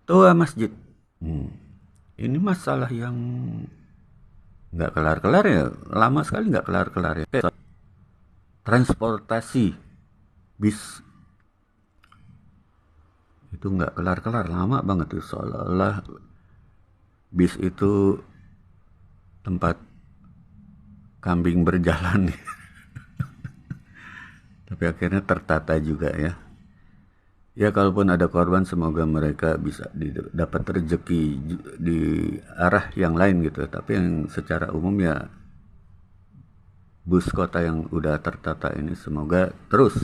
Tua masjid. Hmm. Ini masalah yang nggak kelar-kelar ya, lama sekali nggak kelar-kelar ya. Transportasi bis itu nggak kelar-kelar, lama banget tuh, seolah-olah bis itu tempat kambing berjalan. Tapi akhirnya tertata juga ya. Ya kalaupun ada korban, semoga mereka bisa dapat rezeki di arah yang lain gitu. Tapi yang secara umum ya, bus kota yang udah tertata ini semoga terus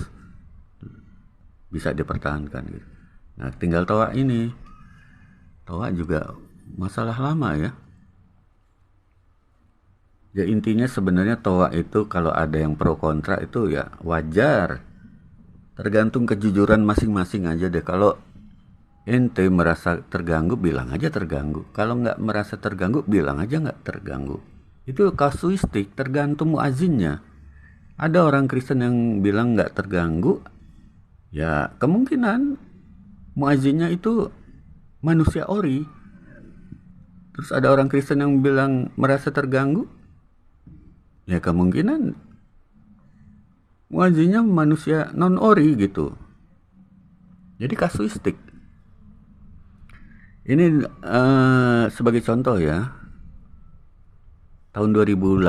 bisa dipertahankan gitu. Nah tinggal toa ini, toa juga masalah lama ya. Ya intinya sebenarnya toa itu kalau ada yang pro kontra itu ya wajar. Tergantung kejujuran masing-masing aja deh. Kalau ente merasa terganggu, bilang aja terganggu. Kalau nggak merasa terganggu, bilang aja nggak terganggu. Itu kasuistik, tergantung muazinnya. Ada orang Kristen yang bilang nggak terganggu, ya kemungkinan muazinnya itu manusia ori. Terus ada orang Kristen yang bilang merasa terganggu, ya kemungkinan muazinnya manusia non ori gitu. Jadi kasuistik. Ini sebagai contoh ya, tahun 2018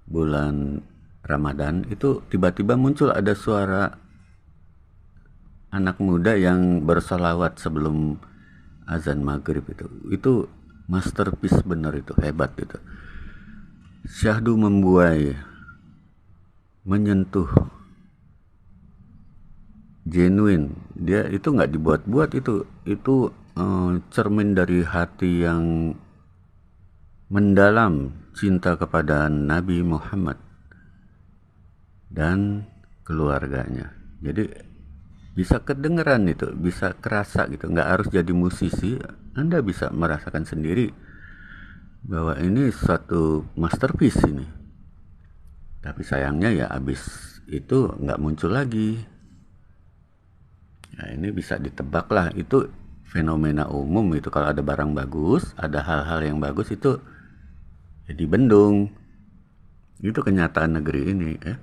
bulan Ramadan itu tiba-tiba muncul ada suara anak muda yang bersolawat sebelum azan maghrib. Itu masterpiece bener, itu hebat itu. Syahdu membuai, menyentuh, genuine. Dia itu nggak dibuat-buat, itu cermin dari hati yang mendalam, cinta kepada Nabi Muhammad dan keluarganya. Jadi bisa kedengeran itu, bisa kerasa gitu. Nggak harus jadi musisi, Anda bisa merasakan sendiri bahwa ini suatu masterpiece ini. Tapi sayangnya ya abis itu nggak muncul lagi. Nah ini bisa ditebak lah, itu fenomena umum itu. Kalau ada barang bagus, ada hal-hal yang bagus itu ya dibendung. Itu kenyataan negeri ini ya.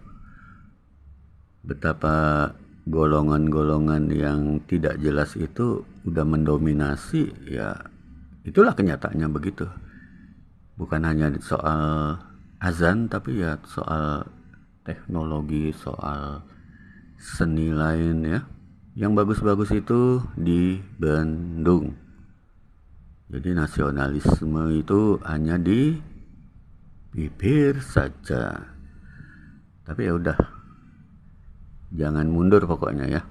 Betapa golongan-golongan yang tidak jelas itu udah mendominasi, ya itulah kenyataannya begitu. Bukan hanya soal azan, tapi ya soal teknologi, soal seni lain ya. Yang bagus-bagus itu dibendung. Jadi nasionalisme itu hanya di bibir saja. Tapi ya udah, jangan mundur pokoknya ya.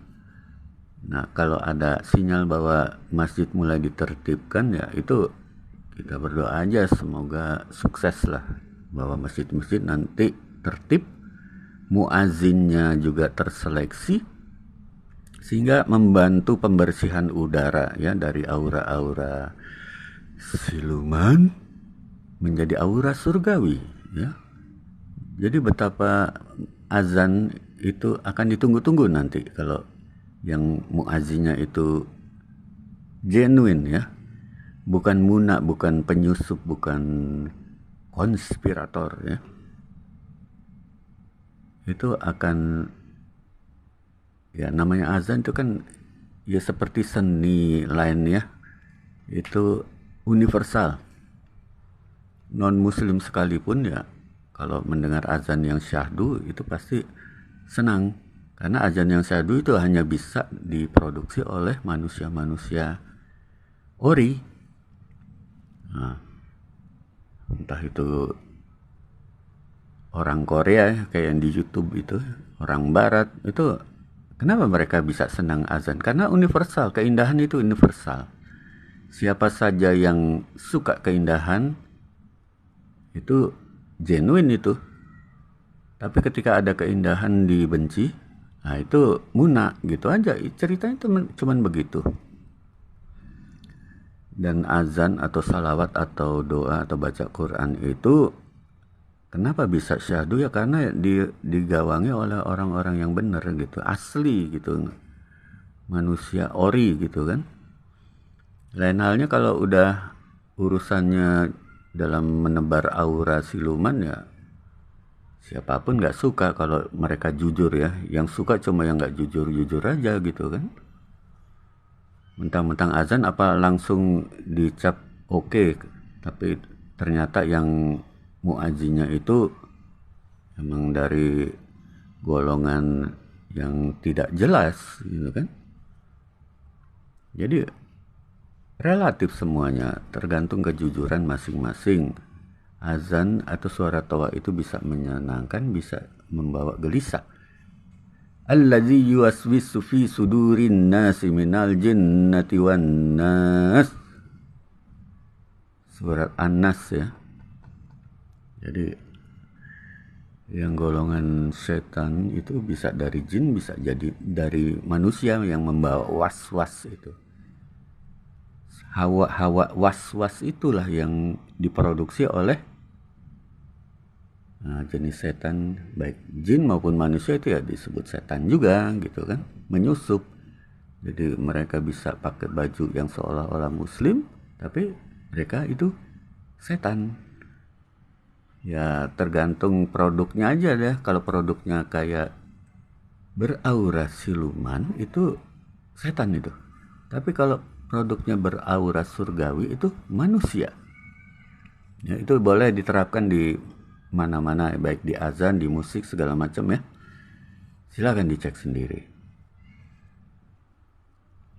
Nah kalau ada sinyal bahwa masjid mulai ditertibkan, ya itu kita berdoa aja semoga sukses lah, bahwa masjid-masjid nanti tertib, muazinnya juga terseleksi, sehingga membantu pembersihan udara ya, dari aura-aura siluman menjadi aura surgawi ya. Jadi betapa azan itu akan ditunggu-tunggu nanti kalau yang muazinnya itu genuine ya, bukan muna, bukan penyusup, bukan konspirator ya. Itu akan, ya namanya azan itu kan ya seperti seni lain ya, itu universal. Non muslim sekalipun ya kalau mendengar azan yang syahdu itu pasti senang, karena azan yang syahdu itu hanya bisa diproduksi oleh manusia-manusia ori. Nah, entah itu orang Korea kayak yang di YouTube itu, orang Barat itu, kenapa mereka bisa senang azan? Karena universal, keindahan itu universal. Siapa saja yang suka keindahan itu genuine itu. Tapi ketika ada keindahan dibenci, nah itu muna gitu aja. Ceritanya cuman begitu. Dan azan atau salawat atau doa atau baca Quran itu kenapa bisa syahdu ya, karena digawangi oleh orang-orang yang benar gitu, asli gitu, manusia ori gitu kan. Lain halnya kalau udah urusannya dalam menebar aura siluman ya, siapapun nggak suka kalau mereka jujur ya. Yang suka cuma yang nggak jujur-jujur aja gitu kan. Mentang-mentang azan apa langsung dicap oke, tapi ternyata yang muajinya itu emang dari golongan yang tidak jelas gitu kan. Jadi relatif semuanya, tergantung kejujuran masing-masing. Azan atau suara tawa itu bisa menyenangkan, bisa membawa gelisah. Allazi yuwaswisu fi sudurin nasi minal jinnati wan nas. Surat An-Nas ya. Jadi yang golongan setan itu bisa dari jin, bisa jadi dari manusia yang membawa was-was itu. Hawa-hawa was-was itulah yang diproduksi oleh jenis setan, baik jin maupun manusia itu ya disebut setan juga gitu kan, menyusup. Jadi mereka bisa pakai baju yang seolah-olah muslim, tapi mereka itu setan. Ya tergantung produknya aja deh. Kalau produknya kayak beraura siluman itu setan itu. Tapi kalau produknya beraura surgawi itu manusia. Ya, itu boleh diterapkan di mana-mana, baik di azan, di musik, segala macam ya. Silakan dicek sendiri.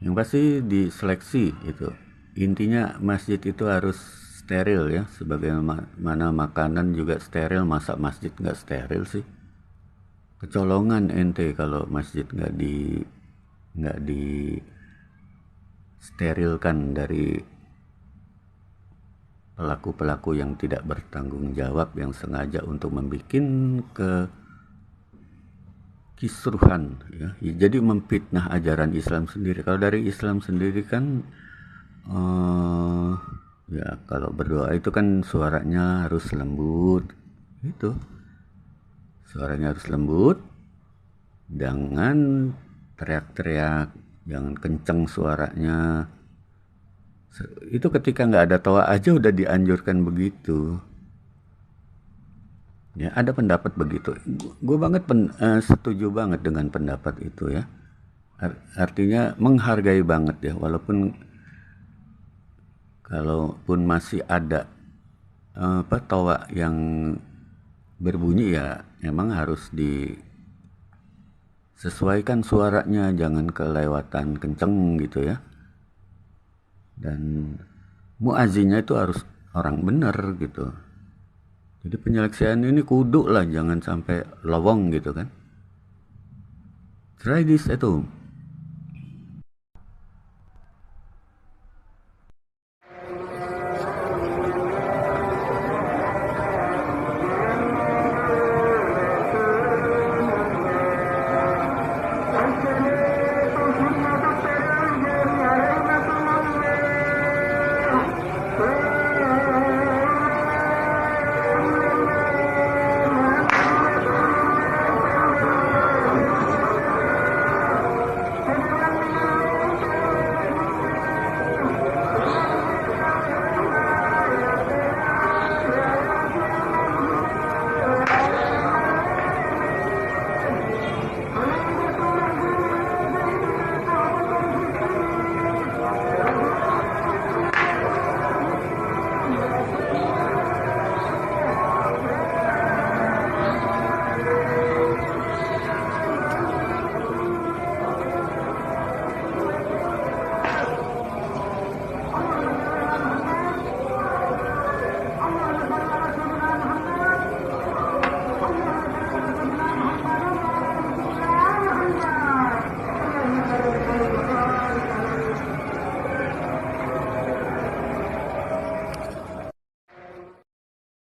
Yang pasti diseleksi itu. Intinya masjid itu harus steril ya, sebagaimana makanan juga steril, masa masjid nggak steril sih? Kecolongan ente kalau masjid nggak di sterilkan dari pelaku-pelaku yang tidak bertanggung jawab, yang sengaja untuk membuat kisruhan ya. Jadi memfitnah ajaran Islam sendiri. Kalau dari Islam sendiri kan ya kalau berdoa itu kan suaranya harus lembut. Itu. Suaranya harus lembut. Jangan teriak-teriak, jangan kenceng suaranya. Itu ketika nggak ada tawa aja udah dianjurkan begitu. Ya ada pendapat begitu. Gue banget setuju banget dengan pendapat itu ya. Artinya menghargai banget ya, walaupun kalaupun masih ada tawa yang berbunyi ya emang harus disesuaikan suaranya, jangan kelewatan kenceng gitu ya. Dan muazinnya itu harus orang bener gitu. Jadi penyeleksian ini kudu lah, jangan sampai lowong gitu kan. Try this at home.